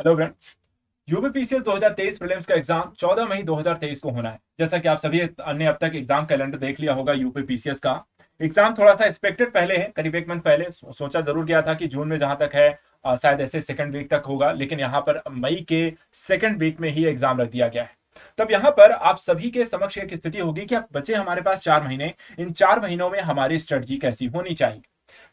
Hello friends. UPPCS 2023 prelims का exam 14 मई 2023 को होना है। जैसा कि आप सभी अन्य अब तक एग्जाम कैलेंडर देख लिया होगा, यूपीपीसीएस का एग्जाम थोड़ा सा एक्सपेक्टेड पहले है, करीब एक मंथ पहले सोचा जरूर गया था कि जून में जहां तक है शायद ऐसे सेकंड वीक तक होगा, लेकिन यहाँ पर मई के सेकंड वीक में ही एग्जाम रख दिया गया है। तब यहाँ पर आप सभी के समक्ष एक स्थिति होगी कि अब बचे हमारे पास 4 महीने, इन 4 महीनों में हमारी स्ट्रेटजी कैसी होनी चाहिए,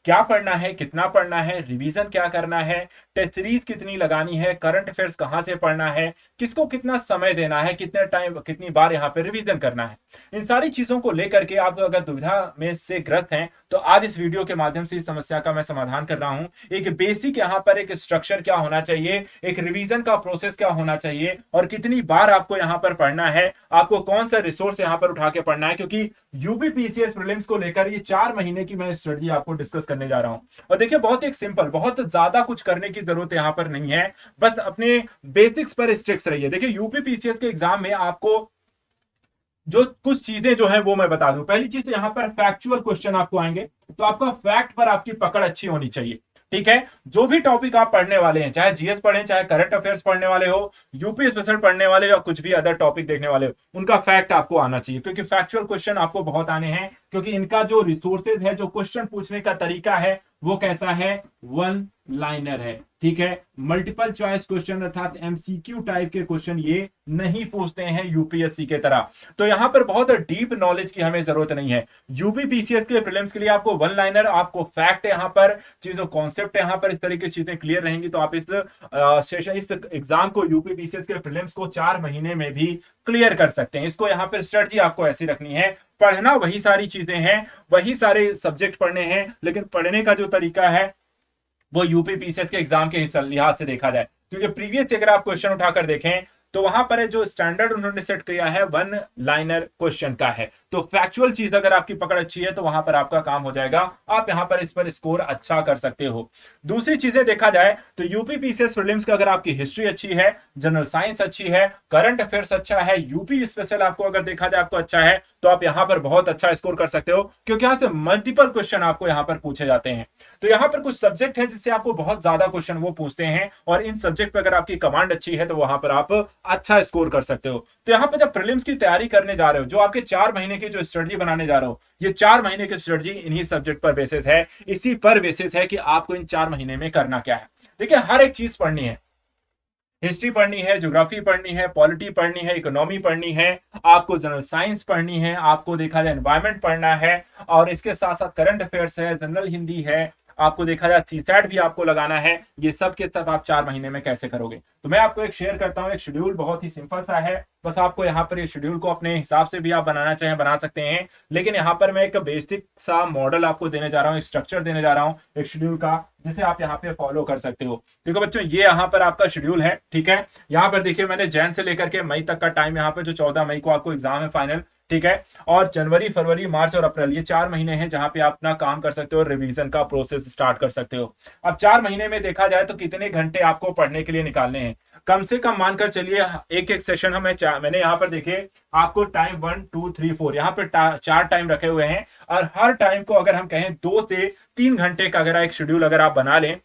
क्या पढ़ना है, कितना पढ़ना है, रिवीजन क्या करना है, टेस्ट सीरीज कितनी लगानी है, करंट अफेयर्स कहां से पढ़ना है, किसको कितना समय देना है, कितने टाइम कितनी बार यहाँ पे रिवीजन करना है। इन सारी चीजों को लेकर के आप अगर दुविधा में से ग्रस्त हैं तो आज इस वीडियो के माध्यम से इस समस्या का मैं समाधान कर रहा हूं। एक बेसिक यहाँ पर एक स्ट्रक्चर क्या होना चाहिए, एक रिवीजन का प्रोसेस क्या होना चाहिए और कितनी बार आपको यहाँ पर पढ़ना है, आपको कौन सा रिसोर्स यहाँ पर उठा के पढ़ना है, क्योंकि यूपीपीसीएस प्रीलिम्स को लेकर ये 4 महीने की मैं स्ट्रेटजी आपको डिस्कस करने जा रहा हूं। और देखिए, बहुत एक सिंपल, बहुत ज्यादा कुछ करने की जरूरत यहां पर नहीं है, बस अपने बेसिक्स पर स्ट्रिक्ट रहिए। देखिए, यूपीपीसीएस के एग्जाम में आपको जो कुछ चीजें जो है वो मैं बता दूं। पहली चीज तो यहाँ पर फैक्चुअल क्वेश्चन आपको आएंगे, तो आपका फैक्ट पर आपकी पकड़ अच्छी होनी चाहिए। ठीक है, जो भी टॉपिक आप पढ़ने वाले हैं, चाहे जीएस पढ़ें, चाहे करंट अफेयर्स पढ़ने वाले हो, यूपी स्पेशल पढ़ने वाले हो या कुछ भी अदर टॉपिक देखने वाले हो, उनका फैक्ट आपको आना चाहिए, क्योंकि फैक्चुअल क्वेश्चन आपको बहुत आने हैं, क्योंकि इनका जो रिसोर्सेज है, जो क्वेश्चन पूछने का तरीका है वो कैसा है, वन लाइनर है। ठीक है, मल्टीपल चॉइस क्वेश्चन अर्थात एमसीक्यू टाइप के क्वेश्चन ये नहीं पूछते हैं यूपीएससी के तरह। तो यहां पर बहुत डीप नॉलेज की हमें जरूरत नहीं है। यूपीपीसीएस के प्रीलिम्स के लिए आपको वन लाइनर, आपको फैक्ट यहां पर चीजों, कॉन्सेप्ट यहां पर इस तरह की चीजें क्लियर रहेंगी, तो आप इस सेशन, इस एग्जाम को, यूपीपीसीएस के प्रीलिम्स को 4 महीने में भी क्लियर कर सकते हैं। इसको यहाँ पर स्ट्रेटजी आपको ऐसी रखनी है, पढ़ना वही सारी चीजें हैं, वही सारे सब्जेक्ट पढ़ने हैं, लेकिन पढ़ने का जो तरीका है वो यूपीपीसीएस के एग्जाम के लिहाज से देखा जाए। क्योंकि प्रीवियस अगर आप क्वेश्चन उठाकर देखें तो वहां पर जो स्टैंडर्ड उन्होंने सेट किया है वन लाइनर क्वेश्चन का है, तो फैक्चुअल चीज अगर आपकी पकड़ अच्छी है तो वहां पर आपका काम हो जाएगा, आप यहां पर इस पर स्कोर अच्छा कर सकते हो। दूसरी चीजें देखा जाए तो यूपीपीसीएस प्रीलिम्स का अगर आपकी हिस्ट्री अच्छी है, जनरल साइंस अच्छी है, करंट अफेयर्स अच्छा है, यूपी स्पेशल आपको अगर देखा जाए आपको अच्छा है, तो आप यहां पर बहुत अच्छा स्कोर कर सकते हो, क्योंकि यहां से मल्टीपल क्वेश्चन आपको यहां पर पूछे जाते हैं। तो यहां पर कुछ सब्जेक्ट है जिससे आपको बहुत ज्यादा क्वेश्चन वो पूछते हैं, और इन सब्जेक्ट पर अगर आपकी कमांड अच्छी है तो वहां पर आप अच्छा स्कोर कर सकते हो। तो यहां पर जब प्रीलिम्स की तैयारी करने जा रहे हो, जो आपके 4 महीने की जो स्ट्रेटजी बनाने जा रहे हो, ये 4 महीने की स्ट्रेटजी इन्हीं सब्जेक्ट पर बेसिस है, इसी पर बेसिस है कि आपको इन 4 महीने में करना क्या है। देखिए, हर एक चीज पढ़नी है, हिस्ट्री पढ़नी है, ज्योग्राफी पढ़नी है, पॉलिटी पढ़नी है, इकोनॉमी पढ़नी है, आपको जनरल साइंस पढ़नी है, आपको देखा जाए एनवायरमेंट पढ़ना है, और इसके साथ साथ करंट अफेयर्स है, जनरल हिंदी है, आपको देखा जाए सीसैट भी आपको लगाना है। ये सब के सब आप 4 महीने में कैसे करोगे, तो मैं आपको एक शेयर करता हूं, एक शेड्यूल बहुत ही सिंपल सा है, बस आपको यहाँ पर ये शेड्यूल को अपने हिसाब से भी आप बनाना चाहें बना सकते हैं, लेकिन यहाँ पर मैं एक बेसिक सा मॉडल आपको देने जा रहा हूँ, एक स्ट्रक्चर देने जा रहा हूँ एक शेड्यूल का, जिसे आप यहाँ पे फॉलो कर सकते हो। देखो बच्चों, ये यहाँ पर आपका शेड्यूल है। ठीक है, यहाँ पर देखिए मैंने जैन से लेकर के मई तक का टाइम, यहाँ पे जो 14 मई को आपको एग्जाम है फाइनल, ठीक है, और जनवरी, फरवरी, मार्च और अप्रैल, ये 4 महीने हैं जहां पे आप अपना काम कर सकते हो, रिवीजन का प्रोसेस स्टार्ट कर सकते हो। अब 4 महीने में देखा जाए तो कितने घंटे आपको पढ़ने के लिए निकालने हैं, कम से कम मानकर चलिए एक एक सेशन हमें मैंने यहाँ पर देखिए आपको टाइम 1 2 3 4 यहाँ पे 4 टाइम रखे हुए हैं, और हर टाइम को अगर हम कहें 2 से 3 घंटे का अगर एक शेड्यूल अगर आप बना लें,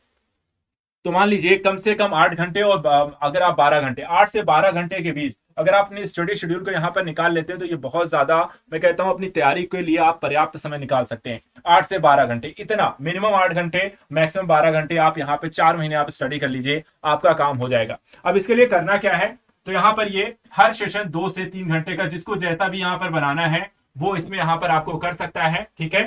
तो मान लीजिए कम से कम 8 घंटे, और अगर आप 12 घंटे, 8 से 12 घंटे के बीच अगर आप अपने स्टडी शेड्यूल को यहाँ पर निकाल लेते हैं, तो ये बहुत ज्यादा, मैं कहता हूं, अपनी तैयारी के लिए आप पर्याप्त समय निकाल सकते हैं। 8 से 12 घंटे, इतना मिनिमम 8 घंटे, मैक्सिमम 12 घंटे, आप यहाँ पे 4 महीने आप स्टडी कर लीजिए, आपका काम हो जाएगा। अब इसके लिए करना क्या है, तो यहाँ पर ये हर सेशन 2 से 3 घंटे का, जिसको जैसा भी यहाँ पर बनाना है वो इसमें यहाँ पर आपको कर सकता है। ठीक है,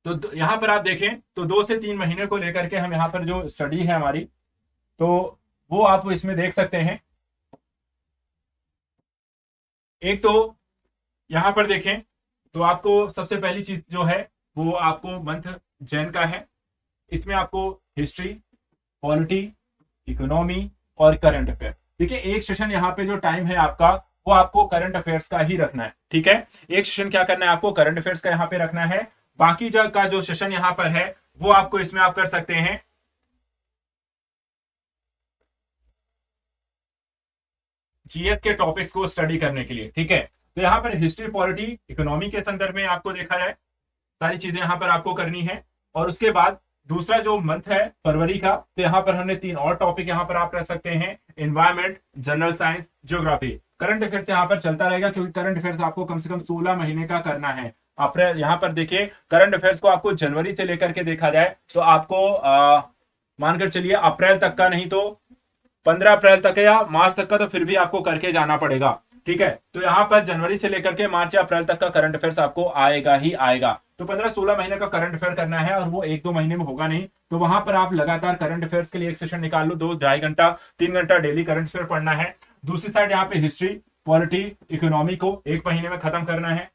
तो यहां पर आप देखें तो 2 से 3 महीने को लेकर के हम यहाँ पर जो स्टडी है हमारी, तो वो आप इसमें देख सकते हैं। एक तो यहां पर देखें तो आपको सबसे पहली चीज जो है वो आपको मंथ जैन का है, इसमें आपको हिस्ट्री, पॉलिटी, इकोनॉमी और करंट अफेयर। देखिए, एक सेशन यहाँ पे जो टाइम है आपका वो आपको करंट अफेयर्स का ही रखना है। ठीक है, एक सेशन क्या करना है, आपको करंट अफेयर्स का यहाँ पे रखना है। बाकी जो सेशन यहाँ पर है वो आपको इसमें आप कर सकते हैं जीएस के टॉपिक्स को स्टडी करने के लिए। ठीक है, तो यहाँ पर हिस्ट्री, पॉलिटी, इकोनॉमी के संदर्भ में आपको देखा जाए सारी चीजें यहाँ पर आपको करनी है, और उसके बाद दूसरा जो मंथ है फरवरी का, तो यहाँ पर हमने 3 और टॉपिक यहाँ पर आप रख सकते हैं, environment, general science, geography. Current affairs यहाँ पर चलता रहेगा, क्योंकि करंट अफेयर्स आपको कम से कम 16 महीने का करना है। अप्रैल, यहाँ पर देखिए करंट अफेयर्स को आपको जनवरी से लेकर के देखा जाए तो आपको मानकर चलिए अप्रैल तक का, नहीं तो 15 अप्रैल तक या मार्च तक का, तो फिर भी आपको करके जाना पड़ेगा। ठीक है, तो यहाँ पर जनवरी से लेकर के मार्च या अप्रैल तक का करंट अफेयर्स आपको आएगा ही आएगा। तो 15-16 महीने का करंट अफेयर करना है, और वो 1-2 महीने में होगा नहीं। तो वहां पर आप लगातार करंट अफेयर्स के लिए एक सेशन निकाल लो, 2-2.5 घंटा 3 घंटा डेली करंट अफेयर पढ़ना है। दूसरी साइड यहाँ पे हिस्ट्री, पॉलिटी, इकोनॉमी को 1 महीने में खत्म करना है।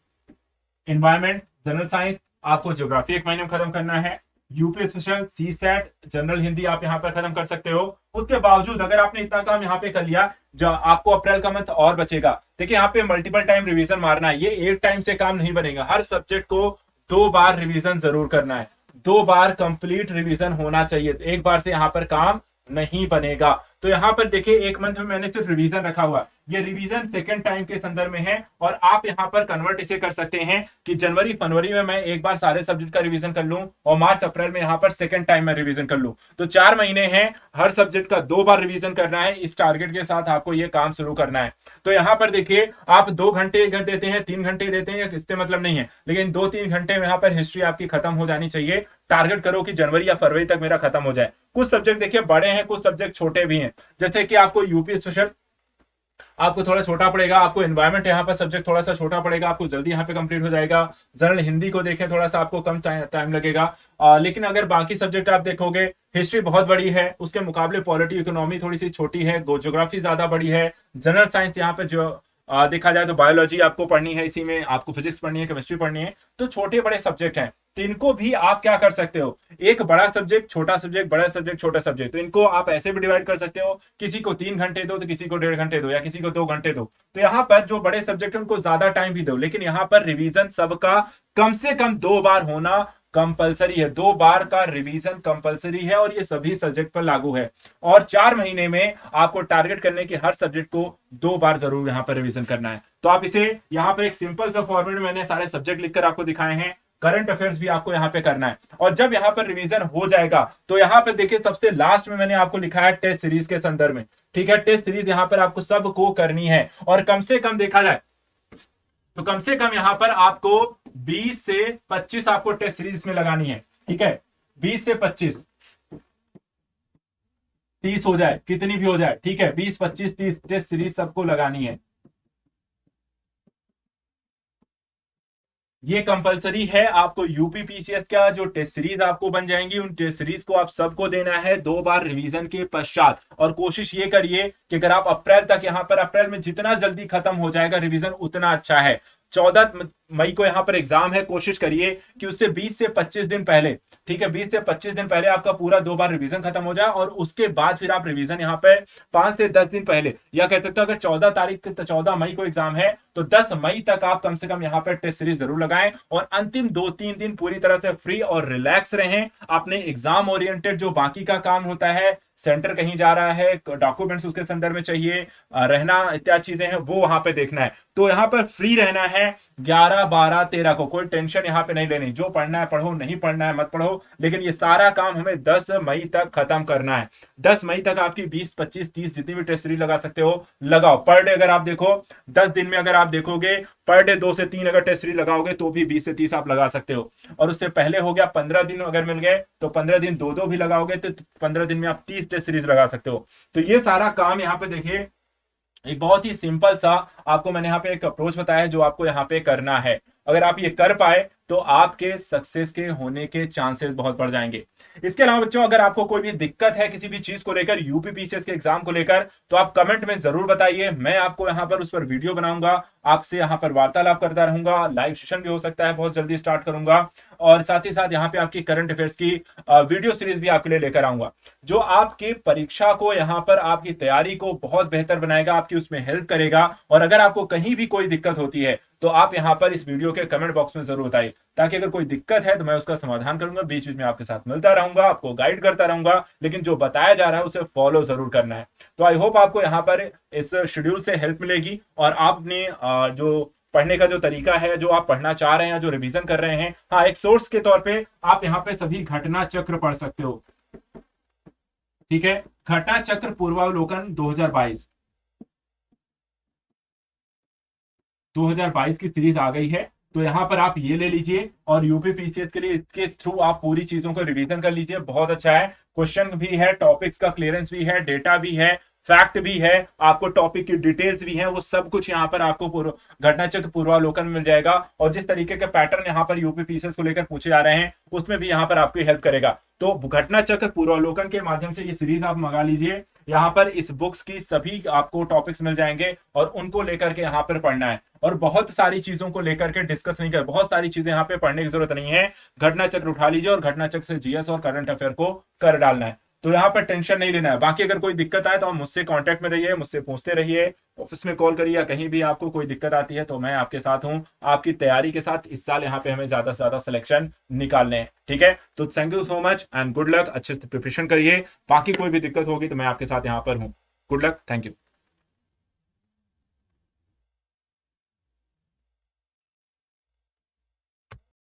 एनवायरमेंट, जनरल साइंस, आपको ज्योग्राफी 1 महीने में खत्म करना है। यूपी स्पेशल, सी सेट, जनरल हिंदी आप यहाँ पर खत्म कर सकते हो। उसके बावजूद अगर आपने इतना काम यहाँ पे कर लिया, जो आपको अप्रैल का मंथ और बचेगा। देखिए यहाँ पे मल्टीपल टाइम रिवीजन मारना है, ये एक टाइम से काम नहीं बनेगा। हर सब्जेक्ट को 2 बार रिवीजन जरूर करना है, 2 बार कंप्लीट रिवीजन होना चाहिए। एक बार से यहाँ पर काम नहीं बनेगा। तो यहाँ पर देखिए 1 मंथ में मैंने सिर्फ रिवीजन रखा हुआ, ये रिवीजन सेकंड टाइम के संदर्भ में है, और आप यहाँ पर कन्वर्ट इसे कर सकते हैं कि जनवरी फरवरी में मैं एक बार सारे सब्जेक्ट का रिवीजन कर लूं, और मार्च अप्रैल में यहाँ पर सेकंड टाइम में रिवीजन कर लूं। तो 4 महीने हैं, हर सब्जेक्ट का 2 बार रिवीजन करना है। इस टारगेट के साथ आपको ये काम शुरू करना है। तो यहाँ पर देखिए आप 2 घंटे देते हैं, 3 घंटे देते हैं, इससे मतलब नहीं है, लेकिन 2-3 घंटे में यहाँ पर हिस्ट्री आपकी खत्म हो जानी चाहिए। टारगेट करो कि जनवरी या फरवरी तक मेरा खत्म हो जाए। कुछ सब्जेक्ट देखिए बड़े हैं, कुछ सब्जेक्ट छोटे भी हैं। जैसे कि आपको यूपी स्पेशल आपको थोड़ा छोटा पड़ेगा, आपको एनवायरमेंट यहाँ पर सब्जेक्ट थोड़ा सा छोटा पड़ेगा, आपको जल्दी यहाँ पे कंप्लीट हो जाएगा। जनरल हिंदी को देखें थोड़ा सा आपको कम टाइम लगेगा। लेकिन अगर बाकी सब्जेक्ट आप देखोगे, हिस्ट्री बहुत बड़ी है, उसके मुकाबले पॉलिटी इकोनॉमी थोड़ी सी छोटी है, ज्योग्राफी ज्यादा बड़ी है। जनरल साइंस यहाँ पे जो देखा जाए तो बायोलॉजी आपको पढ़नी है, इसी में आपको फिजिक्स पढ़नी है, केमिस्ट्री पढ़नी है। तो छोटे बड़े सब्जेक्ट हैं, तो इनको भी आप क्या कर सकते हो, एक बड़ा सब्जेक्ट, छोटा सब्जेक्ट, बड़ा सब्जेक्ट, छोटा सब्जेक्ट, तो इनको आप ऐसे भी डिवाइड कर सकते हो। किसी को 3 घंटे दो, तो किसी को 1.5 घंटे दो, या किसी को 2 घंटे दो। तो यहाँ पर जो बड़े सब्जेक्ट है उनको ज्यादा टाइम भी दो, लेकिन यहाँ पर रिवीजन सबका कम से कम 2 बार होना कंपलसरी है। 2 बार का रिवीजन कंपलसरी है, और ये सभी सब्जेक्ट पर लागू है। और 4 महीने में आपको टारगेट करने के हर सब्जेक्ट को 2 बार जरूर यहाँ पर रिवीजन करना है। तो आप इसे यहाँ पर एक सिंपल सा फॉर्मेट में मैंने सारे सब्जेक्ट लिखकर आपको दिखाए हैं। करंट अफेयर्स भी आपको यहाँ पे करना है, और जब यहाँ पर रिवीजन हो जाएगा तो यहाँ पे देखिए सबसे लास्ट में मैंने आपको लिखा है टेस्ट सीरीज के संदर्भ में। ठीक है, टेस्ट सीरीज यहाँ पर आपको सबको करनी है, और कम से कम देखा जाए तो कम से कम यहाँ पर आपको 20 से 25 आपको टेस्ट सीरीज में लगानी है। ठीक है, 20 से 25, 30 हो जाए, कितनी भी हो जाए। ठीक है, 20, 25, 30 टेस्ट सीरीज सबको लगानी है। ये कंपलसरी है। आपको यूपी पीसीएस का जो टेस्ट सीरीज आपको बन जाएंगी, उन टेस्ट सीरीज को आप सबको देना है 2 बार रिवीजन के पश्चात। और कोशिश ये करिए कि अगर आप अप्रैल तक, यहाँ पर अप्रैल में जितना जल्दी खत्म हो जाएगा रिवीजन उतना अच्छा है। 14 मई को यहाँ पर एग्जाम है, कोशिश करिए कि उससे 20 से 25 दिन पहले, ठीक है, 20 से 25 दिन पहले आपका पूरा 2 बार रिवीजन खत्म हो जाए, और उसके बाद फिर आप रिवीजन यहाँ पे 5 से 10 दिन पहले, या कह सकते हो अगर 14 मई को एग्जाम है तो 10 मई तक आप कम से कम यहाँ पे टेस्ट सीरीज जरूर लगाएं, और अंतिम 2-3 दिन पूरी तरह से फ्री और रिलैक्स रहें। अपने एग्जाम ओरिएंटेड जो बाकी का काम होता है, सेंटर कहीं जा रहा है, डॉक्यूमेंट्स उसके संदर्भ में चाहिए, रहना इत्यादि चीजें हैं, वो वहां पे देखना है। तो यहाँ पर फ्री रहना है 11, 12, 13 को, कोई टेंशन यहाँ पे नहीं लेनी। जो पढ़ना है पढ़ो, नहीं पढ़ना है मत पढ़ो, लेकिन ये सारा काम हमें 10 मई तक खत्म करना है। 10 मई तक आपकी 20, 25, 30 जितनी भी टेस्ट सीरीज लगा सकते हो लगाओ। पर डे अगर आप देखो 10 दिन में अगर आप देखोगे पर डे 2 से 3 अगर टेस्ट सीरीज लगाओगे तो भी 20 से 30 आप लगा सकते हो। और उससे पहले हो गया 15 दिन अगर मिल गए तो 15 दिन 2-2 भी लगाओगे तो 15 दिन में आप 30 टेस्ट सीरीज लगा सकते हो। तो ये सारा काम यहाँ पे देखिए एक बहुत ही सिंपल सा आपको मैंने यहाँ पे एक अप्रोच बताया है जो आपको यहाँ पे करना है। अगर आप ये कर पाए तो आपके सक्सेस के होने के चांसेस बहुत बढ़ जाएंगे। इसके अलावा बच्चों अगर आपको कोई भी दिक्कत है किसी भी चीज को लेकर, यूपी पीसीएस के एग्जाम को लेकर, तो आप कमेंट में जरूर बताइए। मैं आपको यहाँ पर उस पर वीडियो बनाऊंगा, आपसे यहाँ पर वार्तालाप करता रहूंगा। लाइव सेशन भी हो सकता है, बहुत जल्दी स्टार्ट करूंगा, और साथ ही साथ यहाँ पे आपकी करंट अफेयर्स की वीडियो सीरीज भी आपके लिए लेकर आऊंगा, जो आपकी परीक्षा को यहाँ पर आपकी तैयारी को बहुत बेहतर बनाएगा, आपकी उसमें हेल्प करेगा। और अगर आपको कहीं भी कोई दिक्कत होती है तो आप यहाँ पर इस वीडियो के कमेंट बॉक्स में जरूर बताइए, ताकि अगर कोई दिक्कत है तो मैं उसका समाधान करूंगा। बीच बीच में आपके साथ मिलता रहूंगा, आपको गाइड करता रहूंगा, लेकिन जो बताया जा रहा है उसे फॉलो जरूर करना है। तो आई होप आपको यहाँ पर इस शेड्यूल से हेल्प मिलेगी, और आपने जो पढ़ने का जो तरीका है, जो आप पढ़ना चाह रहे हैं, जो रिवीजन कर रहे हैं, हाँ एक सोर्स के तौर पे आप यहाँ पे सभी घटना चक्र पढ़ सकते हो। ठीक है, घटना चक्र पूर्वावलोकन 2022 2022 की सीरीज आ गई है, तो यहां पर आप ये ले लीजिए और यूपीपीसीएस के लिए इसके थ्रू आप पूरी चीजों को रिवीजन कर लीजिए, बहुत अच्छा है। क्वेश्चन भी है, टॉपिक्स का क्लियरेंस भी है, डेटा भी है, फैक्ट भी है, आपको टॉपिक की डिटेल्स भी है, वो सब कुछ यहाँ पर आपको घटना चक्र पूर्वावलोकन में मिल जाएगा। और जिस तरीके के पैटर्न यहाँ पर यूपीपीसीएस को लेकर पूछे जा रहे हैं उसमें भी यहाँ पर आपकी हेल्प करेगा। तो घटना चक्र पूर्वावलोकन के माध्यम से ये सीरीज आप मंगा लीजिए। यहाँ पर इस बुक्स की सभी आपको टॉपिक्स मिल जाएंगे और उनको लेकर के यहाँ पर पढ़ना है, और बहुत सारी चीजों को लेकर के डिस्कस नहीं कर, बहुत सारी चीजें यहाँ पे पढ़ने की जरूरत नहीं है। घटना चक्र उठा लीजिए और घटना चक्र से जीएस और करंट अफेयर को कर डालना है, तो यहाँ पर टेंशन नहीं लेना है। बाकी अगर कोई दिक्कत आए तो आप मुझसे कांटेक्ट में रहिए, मुझसे पूछते रहिए, ऑफिस में कॉल करिए, कहीं भी आपको कोई दिक्कत आती है तो मैं आपके साथ हूँ, आपकी तैयारी के साथ। इस साल यहाँ पे हमें ज्यादा से ज्यादा सिलेक्शन निकालने हैं, ठीक है। तो thank you so much and good luck, अच्छे से प्रिपरेशन करिए। बाकी कोई भी दिक्कत होगी तो मैं आपके साथ यहाँ पर हूँ। Good luck, thank you.